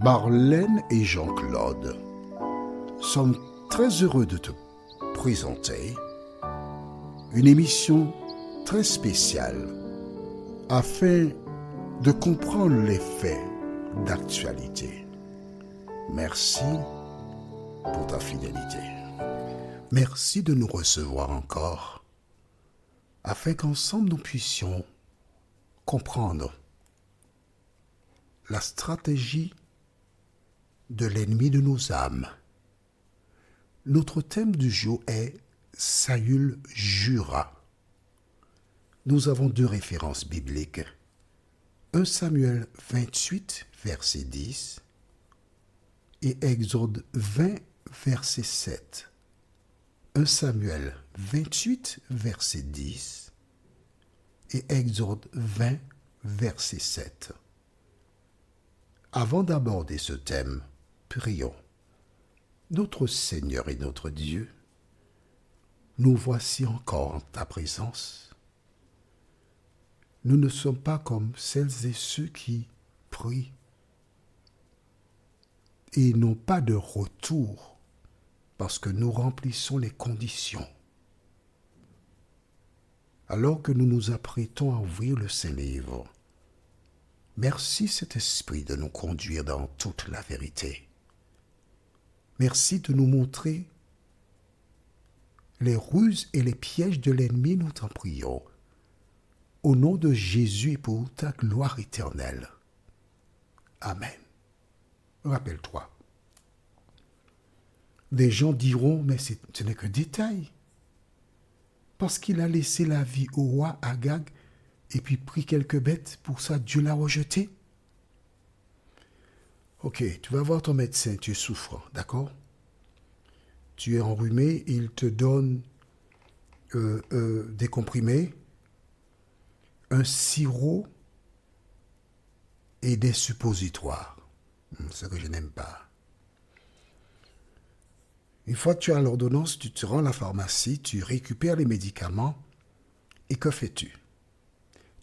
Marlène et Jean-Claude sommes très heureux de te présenter une émission très spéciale afin de comprendre les faits d'actualité. Merci pour ta fidélité. Merci de nous recevoir encore afin qu'ensemble nous puissions comprendre la stratégie de l'ennemi de nos âmes. Notre thème du jour est Saül jura. Nous avons deux références bibliques. 1 Samuel 28, verset 10 et Exode 20, verset 7. 1 Samuel 28, verset 10 et Exode 20, verset 7. Avant d'aborder ce thème, prions. Notre Seigneur et notre Dieu, nous voici encore en ta présence. Nous ne sommes pas comme celles et ceux qui prient et n'ont pas de retour parce que nous remplissons les conditions. Alors que nous nous apprêtons à ouvrir le Saint-Livre, merci Saint-Esprit de nous conduire dans toute la vérité. Merci de nous montrer les ruses et les pièges de l'ennemi, nous t'en prions. Au nom de Jésus et pour ta gloire éternelle. Amen. Rappelle-toi. Des gens diront, mais ce n'est que détail. Parce qu'il a laissé la vie au roi Agag et puis pris quelques bêtes, pour ça Dieu l'a rejeté. Ok, tu vas voir ton médecin, tu es souffrant, d'accord? Tu es enrhumé, il te donne des comprimés, un sirop et des suppositoires. Ce que je n'aime pas. Une fois que tu as l'ordonnance, tu te rends à la pharmacie, tu récupères les médicaments et que fais-tu?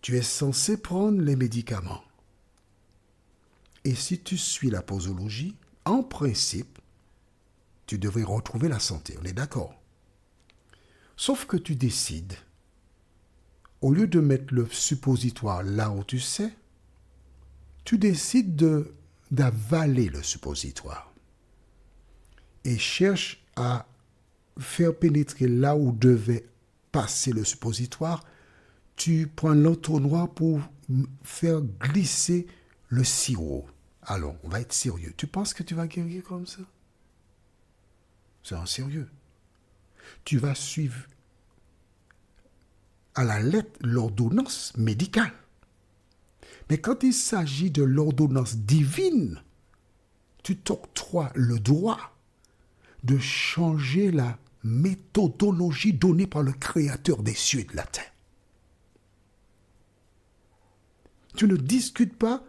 Tu es censé prendre les médicaments. Et si tu suis la posologie, en principe, tu devrais retrouver la santé. On est d'accord? Sauf que tu décides, au lieu de mettre le suppositoire là où tu sais, tu décides d'avaler le suppositoire et cherches à faire pénétrer là où devait passer le suppositoire. Tu prends l'entonnoir pour faire glisser le sirop. Alors, on va être sérieux. Tu penses que tu vas guérir comme ça? C'est en sérieux. Tu vas suivre à la lettre l'ordonnance médicale. Mais quand il s'agit de l'ordonnance divine, tu t'octroies le droit de changer la méthodologie donnée par le Créateur des cieux et de la terre. Tu ne discutes pas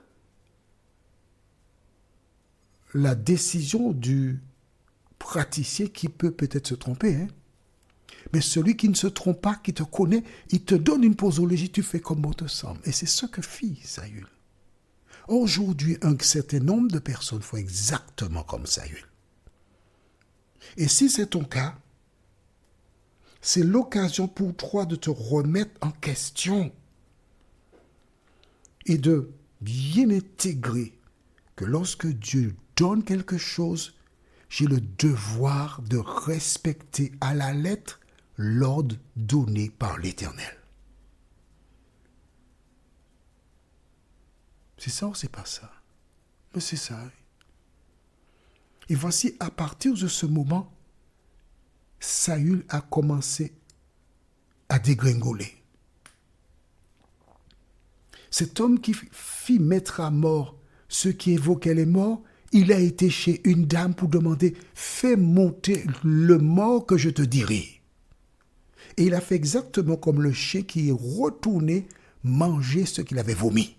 la décision du praticien qui peut peut-être se tromper, hein? Mais celui qui ne se trompe pas, qui te connaît, il te donne une posologie, tu fais comme bon te semble. Et c'est ce que fit Saül. Aujourd'hui, un certain nombre de personnes font exactement comme Saül. Et si c'est ton cas, c'est l'occasion pour toi de te remettre en question et de bien intégrer que lorsque Dieu donne quelque chose, j'ai le devoir de respecter à la lettre l'ordre donné par l'Éternel. C'est ça ou c'est pas ça? Mais c'est ça. Et voici, à partir de ce moment, Saül a commencé à dégringoler. Cet homme qui fit mettre à mort ceux qui évoquaient les morts, il a été chez une dame pour demander « Fais monter le mort que je te dirai ». Et il a fait exactement comme le chien qui est retourné manger ce qu'il avait vomi.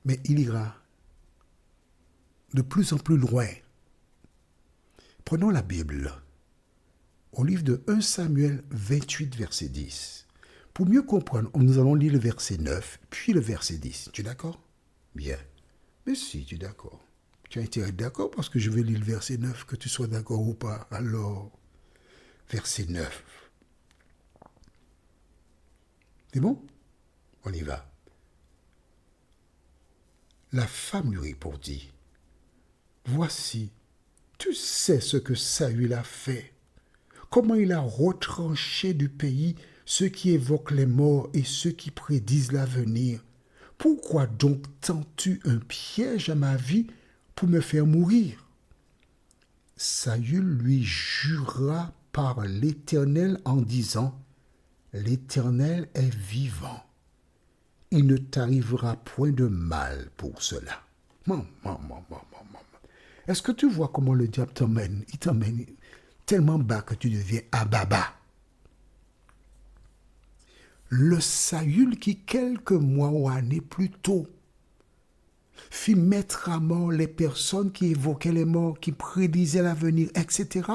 Mais il ira de plus en plus loin. Prenons la Bible, au livre de 1 Samuel 28, verset 10. Pour mieux comprendre, nous allons lire le verset 9, puis le verset 10. Tu es d'accord? Bien. Mais si, tu es d'accord. Tu as intérêt à être d'accord parce que je vais lire le verset 9, que tu sois d'accord ou pas. Alors, verset 9. C'est bon? On y va. La femme lui répondit, voici, tu sais ce que Saül a fait, comment il a retranché du pays ceux qui évoquent les morts et ceux qui prédisent l'avenir. Pourquoi donc tends-tu un piège à ma vie pour me faire mourir? Saül lui jura par l'Éternel en disant, l'Éternel est vivant. Il ne t'arrivera point de mal pour cela. Est-ce que tu vois comment le diable t'emmène? Il t'emmène tellement bas que tu deviens ababa. Le Saül qui, quelques mois ou années plus tôt, fit mettre à mort les personnes qui évoquaient les morts, qui prédisaient l'avenir, etc.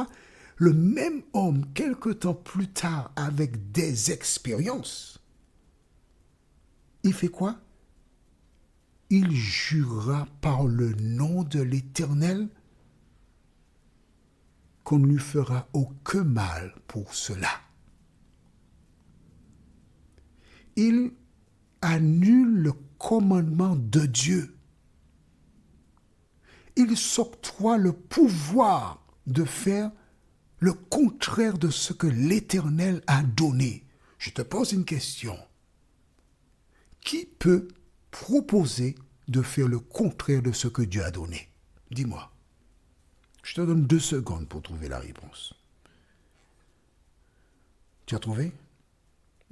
Le même homme, quelque temps plus tard, avec des expériences, il fait quoi? Il jura par le nom de l'Éternel qu'on ne lui fera aucun mal pour cela. Il annule le commandement de Dieu. Il s'octroie le pouvoir de faire le contraire de ce que l'Éternel a donné. Je te pose une question. Qui peut proposer de faire le contraire de ce que Dieu a donné? Dis-moi. Je te donne 2 secondes pour trouver la réponse. Tu as trouvé?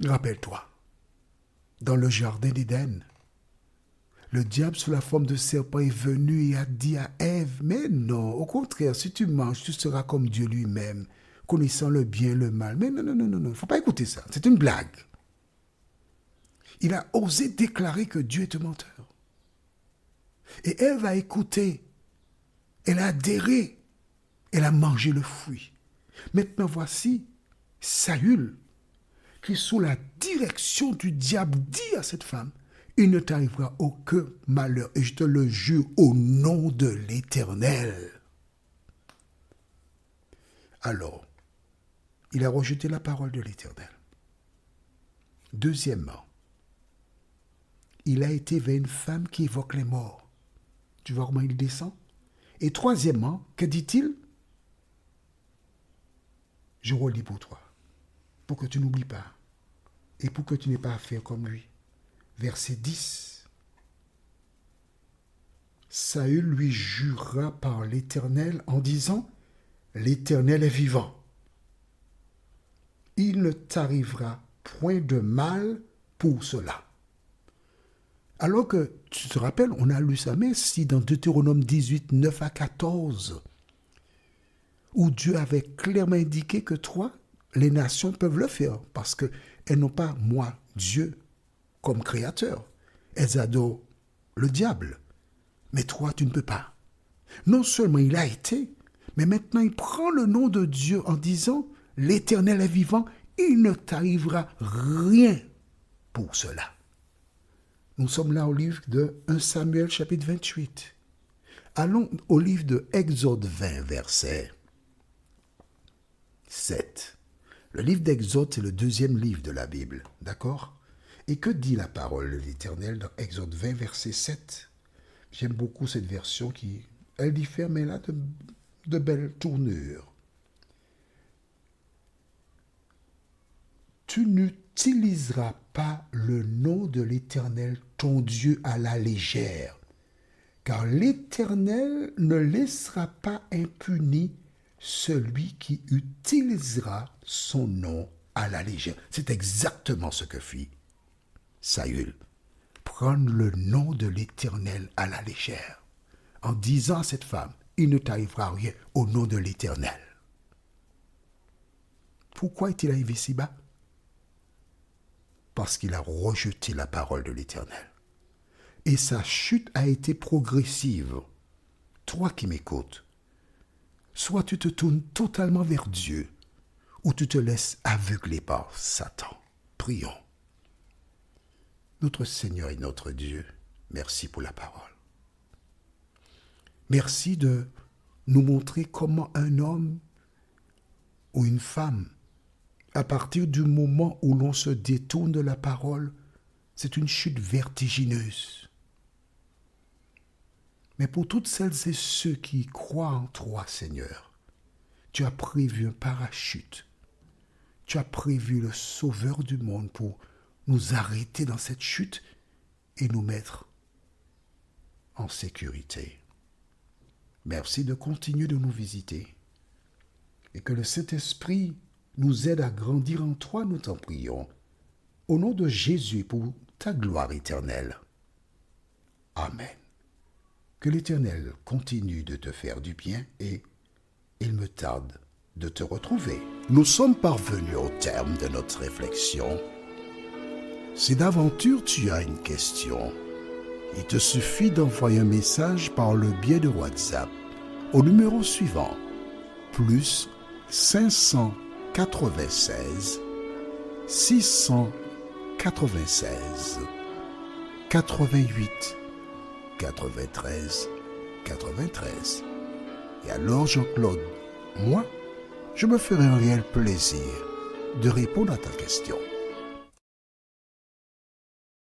Rappelle-toi. Dans le jardin d'Éden, le diable sous la forme de serpent est venu et a dit à Ève, mais non, au contraire, si tu manges, tu seras comme Dieu lui-même, connaissant le bien et le mal. Mais non, il ne faut pas écouter ça, c'est une blague. Il a osé déclarer que Dieu est un menteur. Et Ève a écouté, elle a adhéré, elle a mangé le fruit. Maintenant voici Saül, qui sous la direction du diable dit à cette femme, il ne t'arrivera aucun malheur, et je te le jure au nom de l'Éternel. Alors, il a rejeté la parole de l'Éternel. Deuxièmement, il a été vers une femme qui évoque les morts. Tu vois comment il descend? Et troisièmement, que dit-il? Je relis pour toi, pour que tu n'oublies pas, et pour que tu n'aies pas à faire comme lui. Verset 10. Saül lui jura par l'Éternel en disant, l'Éternel est vivant. Il ne t'arrivera point de mal pour cela. Alors que, tu te rappelles, on a lu ça, mais si dans Deutéronome 18, 9 à 14, où Dieu avait clairement indiqué que toi, les nations peuvent le faire, parce qu'elles n'ont pas moi, Dieu, comme créateur. Elles adorent le diable. Mais toi, tu ne peux pas. Non seulement il a été, mais maintenant il prend le nom de Dieu en disant, l'Éternel est vivant, il ne t'arrivera rien pour cela. Nous sommes là au livre de 1 Samuel chapitre 28. Allons au livre de Exode 20, verset 7. Le livre d'Exode, c'est le 2e livre de la Bible, d'accord? Et que dit la parole de l'Éternel dans Exode 20, verset 7? J'aime beaucoup cette version qui, elle diffère, mais elle a de belles tournures. Tu n'utiliseras pas le nom de l'Éternel, ton Dieu, à la légère, car l'Éternel ne laissera pas impuni celui qui utilisera son nom à la légère. C'est exactement ce que fit Saül. Prendre le nom de l'Éternel à la légère, en disant à cette femme, il ne t'arrivera rien au nom de l'Éternel. Pourquoi est-il arrivé si bas? Parce qu'il a rejeté la parole de l'Éternel. Et sa chute a été progressive. Toi qui m'écoutes, soit tu te tournes totalement vers Dieu, ou tu te laisses aveugler par Satan. Prions. Notre Seigneur et notre Dieu, merci pour la parole. Merci de nous montrer comment un homme ou une femme, à partir du moment où l'on se détourne de la parole, c'est une chute vertigineuse. Mais pour toutes celles et ceux qui croient en toi, Seigneur, tu as prévu un parachute. Tu as prévu le Sauveur du monde pour nous arrêter dans cette chute et nous mettre en sécurité. Merci de continuer de nous visiter et que le Saint-Esprit nous aide à grandir en toi, nous t'en prions. Au nom de Jésus, pour ta gloire éternelle. Amen. Que l'Éternel continue de te faire du bien et il me tarde de te retrouver. Nous sommes parvenus au terme de notre réflexion. Si d'aventure tu as une question, il te suffit d'envoyer un message par le biais de WhatsApp au numéro suivant, plus 596 696 88 93 93. Et alors Jean-Claude, moi, je me ferai un réel plaisir de répondre à ta question.